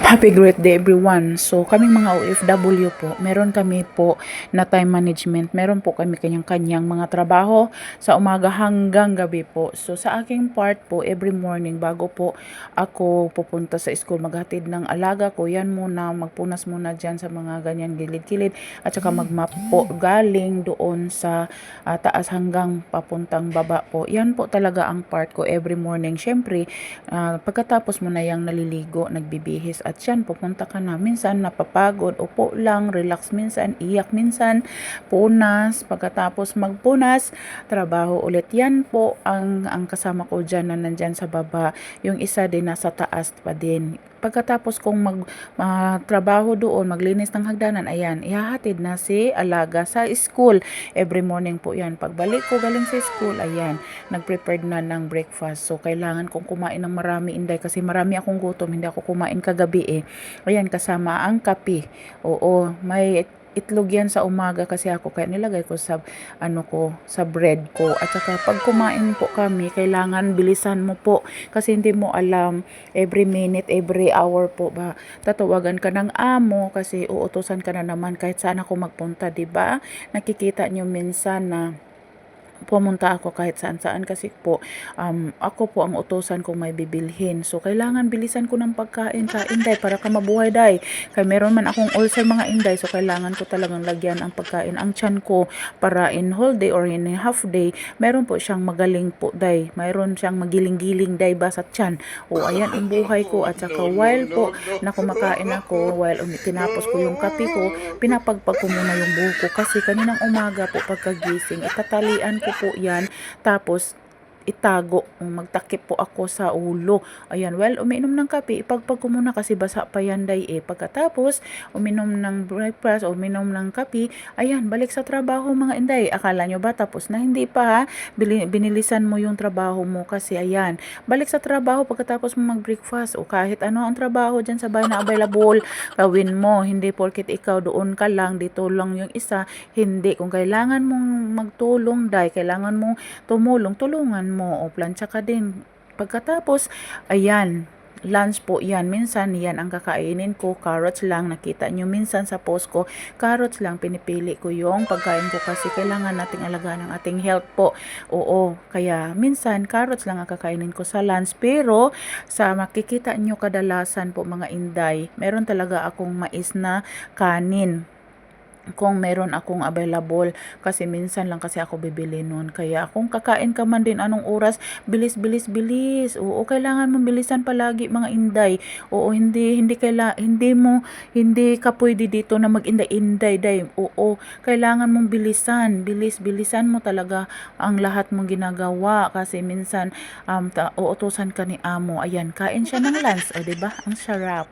Happy birthday everyone. So kaming mga OFW po, meron kami po na time management. Meron po kami kanyang-kanyang mga trabaho sa umaga hanggang gabi po. So sa aking part po, every morning bago po ako pupunta sa school, maghatid ng alaga ko, yan muna, magpunas muna dyan sa mga ganyan gilid-gilid at saka magmap po galing doon sa taas hanggang papuntang baba po. Yan po talaga ang part ko every morning. Syempre, pagkatapos mo na yung naliligo, nagbibihis at yan, pupunta ka na. Minsan napapagod, upo lang, relax minsan, iyak minsan, punas, pagkatapos magpunas, trabaho ulit. Yan po ang kasama ko dyan na nandyan sa baba. Yung isa din nasa taas pa din. Pagkatapos kong trabaho doon, maglinis ng hagdanan, ayan, ihahatid na si alaga sa school. Every morning po yan. Pagbalik ko galing sa school, ayan, nag-prepared na ng breakfast. So, kailangan kong kumain ng marami, inday, kasi marami akong gutom. Hindi ako kumain kagabi eh. Ayan, kasama ang kape. Oo, may itlog yan sa umaga kasi ako kaya nilagay ko sa sa bread ko. At saka pag kumain po kami, kailangan bilisan mo po kasi hindi mo alam every minute, every hour po ba tatawagan ka ng amo kasi uutusan ka na naman kahit saan ako magpunta, 'di ba? Nakikita nyo minsan na pumunta ako kahit saan-saan kasi po ako po ang utusan kung may bibilhin. So, kailangan bilisan ko ng pagkain sa inday para ka mabuhay, day. Kaya meron man akong ulcer mga inday, so kailangan ko talagang lagyan ang pagkain ang tiyan ko para in whole day or in a half day, meron po siyang magaling po, day. Meron siyang magiling-giling, day, ba sa tiyan. O, ayan ang buhay ko. At saka while po na kumakain ako, while tinapos ko yung kape ko, pinapagpag ko muna yung buhok ko kasi kaninang umaga po pagkagising, itatalian ko po yan, tapos itago, magtakip po ako sa ulo. Ayan, well, uminom ng kape, ipagpag ko muna kasi basa pa yan, day eh. Pagkatapos, uminom ng breakfast, uminom ng kape, ayan, balik sa trabaho mga inday. Akala nyo ba tapos na? Hindi pa ha. Binilisan mo yung trabaho mo kasi ayan, balik sa trabaho pagkatapos mo mag-breakfast o kahit ano ang trabaho dyan sa bahay na available, gawin mo. Hindi porkit ikaw doon ka lang, dito lang yung isa. Hindi. Kung kailangan mong magtulong, day, kailangan mong tumulong, tulungan mo o plancha ka din. Pagkatapos, ayan, lunch po yan. Minsan, yan ang kakainin ko. Carrots lang. Nakita nyo minsan sa post ko, carrots lang. Pinipili ko yung pagkain ko kasi kailangan nating alagaan ang ating health po. Oo, kaya minsan, carrots lang ang kakainin ko sa lunch. Pero, sa makikita nyo kadalasan po mga inday, meron talaga akong mais na kanin kung meron akong available kasi minsan lang kasi ako bibili nun. Kaya kung kakain ka man din anong oras, bilis. Oo, kailangan mong bilisan palagi mga inday. Oo, hindi ka pwede dito na mag-inday-inday, day. Oo, kailangan mong bilisan mo talaga ang lahat mong ginagawa kasi minsan uutusan ka ni amo. Ayan, kain siya ng lunch, o 'di ba? Ang sarap.